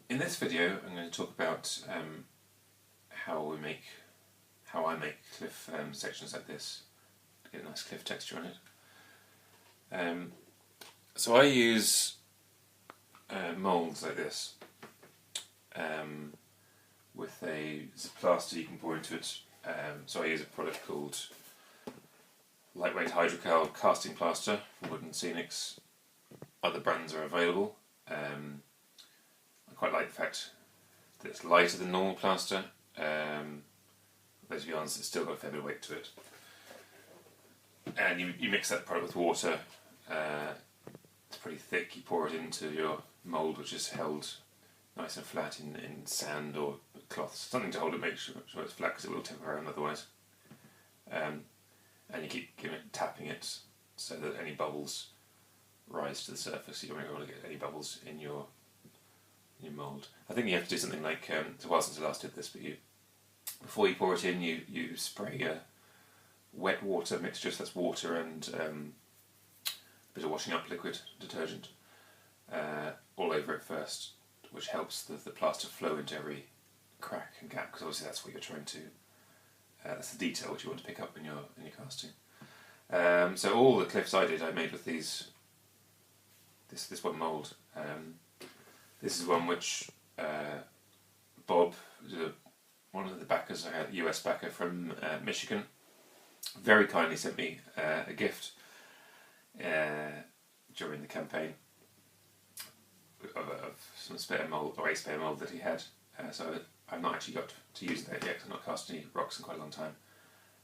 In this video I'm going to talk about how I make cliff sections like this to get a nice cliff texture on it. So I use moulds like this with a plaster you can pour into it. So I use a product called lightweight hydrocal casting plaster from Wood & Scenics. Other brands are available. I quite like the fact that it's lighter than normal plaster. Let's be honest, it's still got a fair bit of weight to it. And you mix that product with water. It's pretty thick. You pour it into your mould, which is held nice and flat in sand or cloth, something to hold it, make sure it's flat, because it will tip around otherwise. And you keep tapping it so that any bubbles rise to the surface. You don't want to get any bubbles in your mould. I think you have to do something like, it's a while since I last did this, but before you pour it in, you spray a wet water mixture, so that's water and a bit of washing up liquid, detergent, all over it first, which helps the plaster flow into every crack and gap, because obviously that's what you're trying to, that's the detail which you want to pick up in your casting. So all the cliffs I did, I made with this one mould. This is one which Bob, one of the backers, I had a US backer from Michigan, very kindly sent me a gift during the campaign of some spare mould, or a spare mould that he had. So I've not actually got to use that yet, because I've not cast any rocks in quite a long time.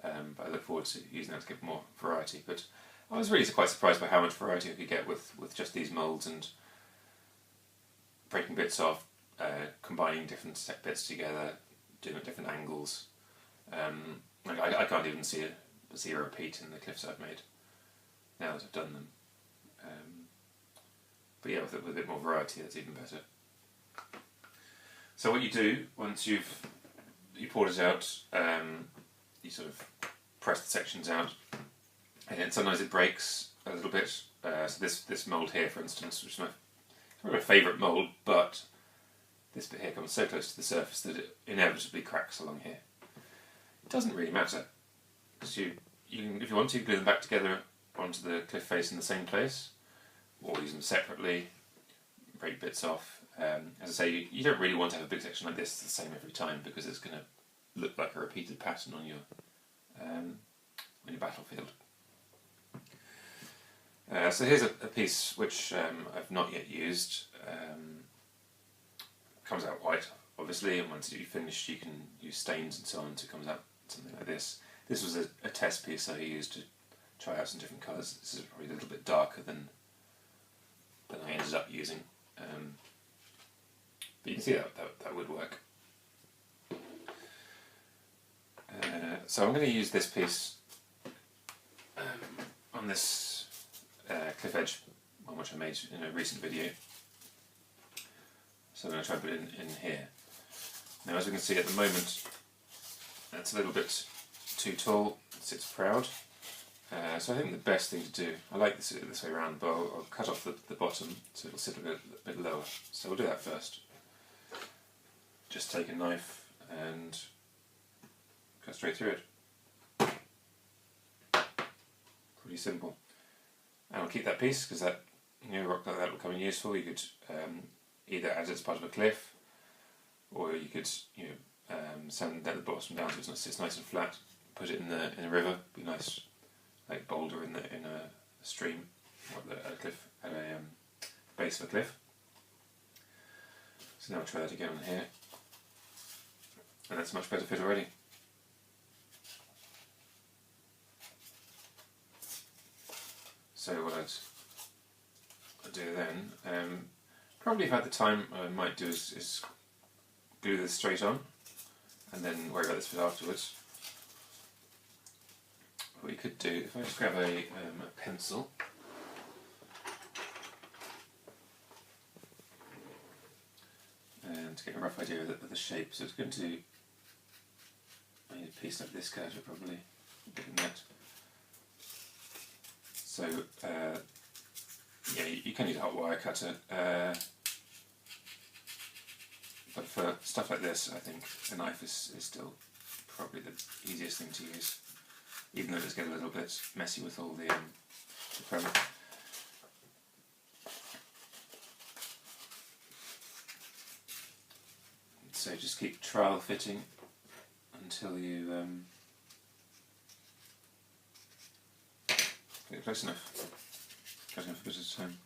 But I look forward to using that to get more variety. But I was really quite surprised by how much variety I could get with just these moulds, and breaking bits off, combining different bits together, doing it at different angles. I can't even see a repeat in the cliffs I've made now that I've done them. But yeah, with a bit more variety, that's even better. So what you do once you poured it out, you sort of press the sections out, and then sometimes it breaks a little bit. So this mould here, for instance, which is my favourite mould, but this bit here comes so close to the surface that it inevitably cracks along here. It doesn't really matter, because you can, if you want to, glue them back together onto the cliff face in the same place, or use them separately, break bits off. As I say, you don't really want to have a big section like this the same every time, because it's going to look like a repeated pattern on your battlefield. So here's a piece which I've not yet used. Comes out white, obviously, and once you've finished, you can use stains and so on, so it comes out something like this. This was a test piece I used to try out some different colours. This is probably a little bit darker than I ended up using. But you can see that would work. So I'm going to use this piece on this cliff edge one which I made in a recent video. So I'm going to try and put it in here. Now, as we can see at the moment, that's a little bit too tall, it sits proud. So I think the best thing to do, I like this way around, but I'll cut off the bottom so it'll sit a bit lower. So we'll do that first. Just take a knife and cut straight through it. Pretty simple. And I'll keep that piece, because that, rock like that will come in useful. You could either add it as part of a cliff, or you could sand down the bottom down so it's nice and flat. Put it in a river, be nice, like boulder in a stream, or at a cliff, at a base of a cliff. So now I'll try that again on here, and that's a much better fit already. So what I'd do then, probably if I had the time, what I might do is glue this straight on, and then worry about this bit afterwards. What you could do, if I just grab a pencil, and to get a rough idea of the shape, so it's going to, I need a piece like this curvature probably, getting that. So yeah, you can use a hot wire cutter. But for stuff like this, I think a knife is still probably the easiest thing to use, even though it does get a little bit messy with all the primer. So just keep trial fitting until you get close enough a bit at a time.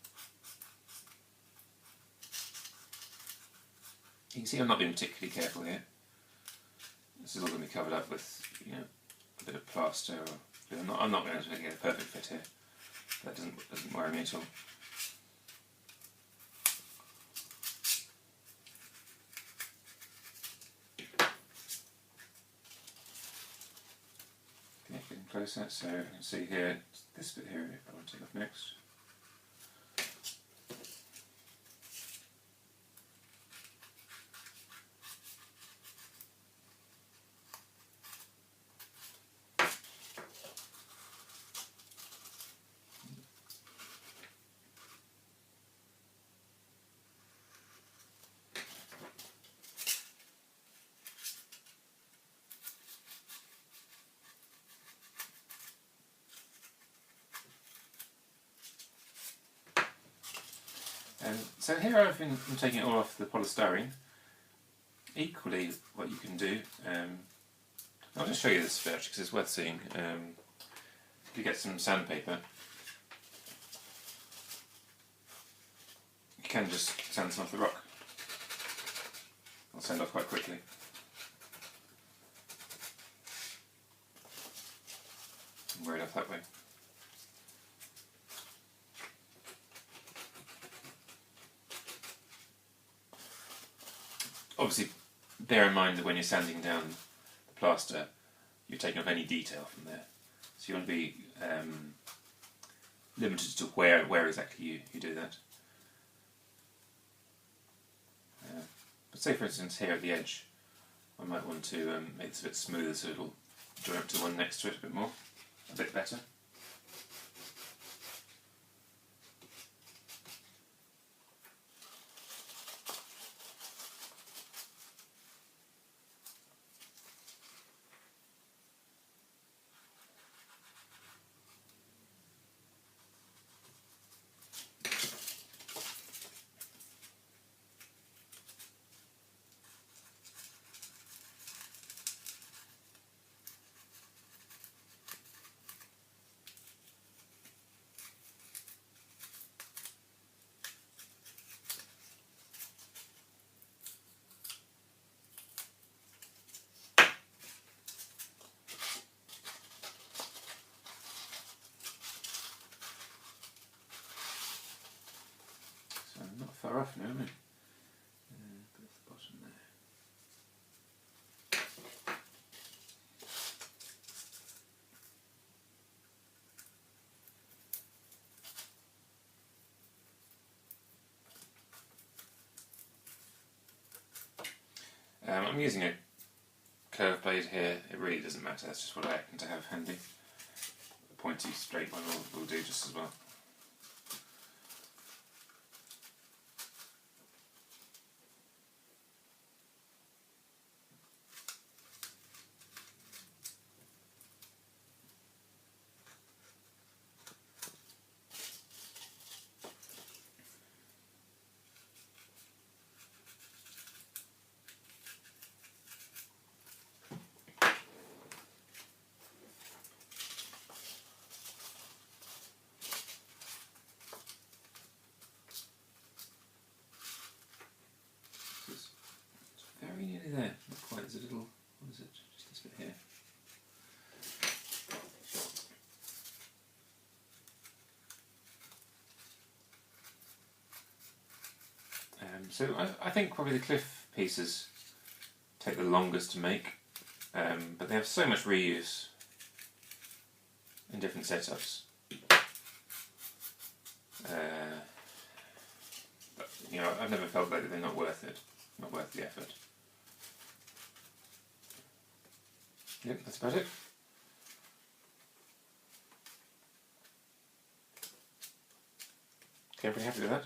You can see I'm not being particularly careful here. This is all going to be covered up with, you know, a bit of plaster. Or I'm not going to get a perfect fit here. That doesn't worry me at all. Okay, getting closer. So you can see here, this bit here I want to take off next. So here I'm taking it all off the polystyrene. Equally, what you can do, I'll just show you this first because it's worth seeing. If you get some sandpaper, you can just sand some off the rock. It'll sand off quite quickly. And wear it off that way. Obviously, bear in mind that when you're sanding down the plaster, you're taking off any detail from there. So you want to be limited to where exactly you do that. But say for instance here at the edge, I might want to make this a bit smoother so it'll join up to the one next to it a bit better. Not far off now, am I? Put the bottom there. I'm using a curved blade here. It really doesn't matter, that's just what I happen to have handy. The pointy straight one will do just as well. Very nearly there, not quite, there's a little, what is it, just this bit here. So I think probably the cliff pieces take the longest to make, but they have so much reuse in different setups. But, you know, I've never felt like they're not worth it, not worth the effort. Yep, that's about it. Okay, I'm pretty happy with that.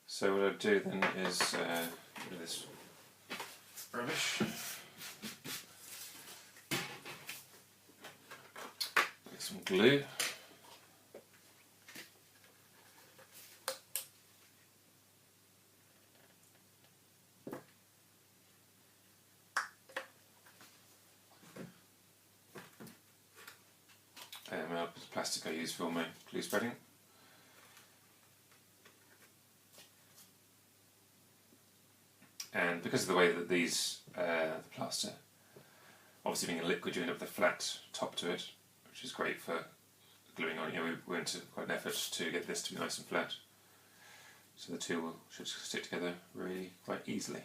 So what I'll do then is rid of this rubbish. Get some glue. Plastic I use for my glue spreading. And because of the way that these, the plaster, obviously being a liquid, you end up with a flat top to it, which is great for gluing on. You know, we went to quite an effort to get this to be nice and flat, so the two should stick together really quite easily.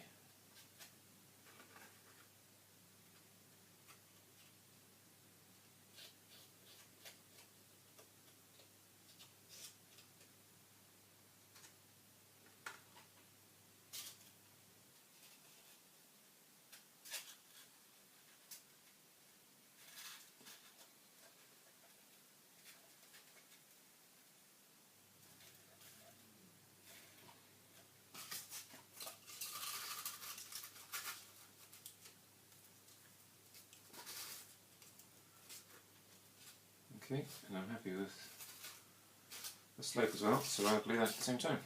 Okay, and I'm happy with the slope as well, so I'll glue that at the same time.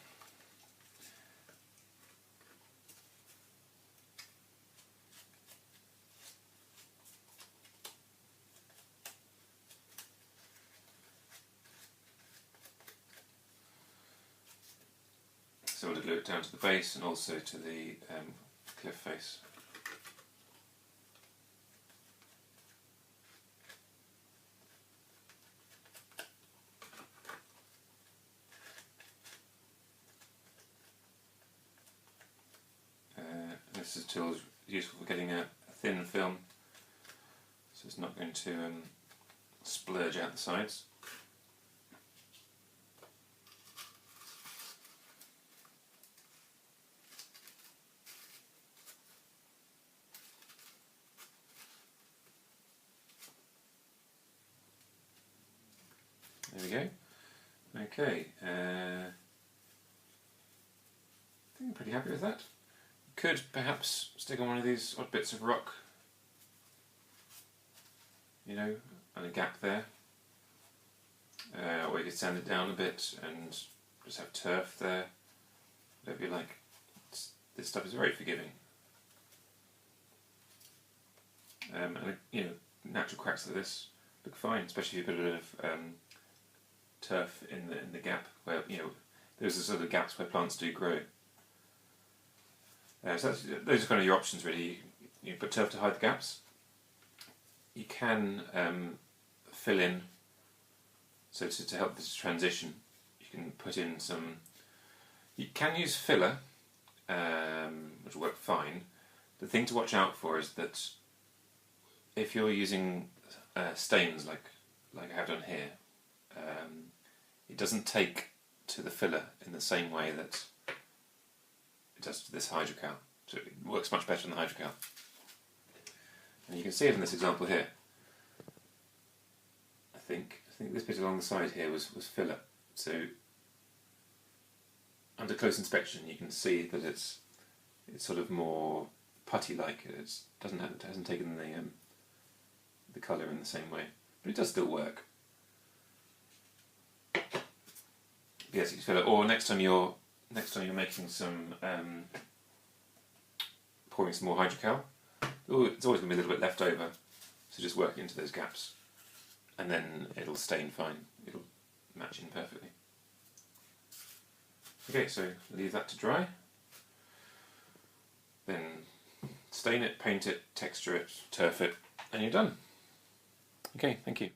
So we'll glue it down to the base and also to the cliff face. This tool is useful for getting a thin film, so it's not going to splurge out the sides. There we go. Okay, I think I'm pretty happy with that. Could perhaps stick on one of these odd bits of rock, you know, and a gap there, or you could sand it down a bit and just have turf there, whatever you like. This stuff is very forgiving, and you know, natural cracks like this look fine, especially if you put a bit of turf in the gap where, you know, there's the sort of gaps where plants do grow. So those are kind of your options really. You put turf to hide the gaps. You can fill in, so to help this transition, you can put in some, you can use filler, which will work fine. The thing to watch out for is that if you're using stains like I have done here, it doesn't take to the filler in the same way that it does to this hydrocal. So it works much better in the hydrocal. And you can see it in this example here. I think this bit along the side here was filler. So under close inspection you can see that it's sort of more putty-like. It hasn't taken the colour in the same way, but it does still work. Yes, you can fill it. Or next time you're making some pouring some more hydrocal, it's always going to be a little bit left over, so just work into those gaps, and then it'll stain fine. It'll match in perfectly. Okay, so leave that to dry. Then stain it, paint it, texture it, turf it, and you're done. Okay, thank you.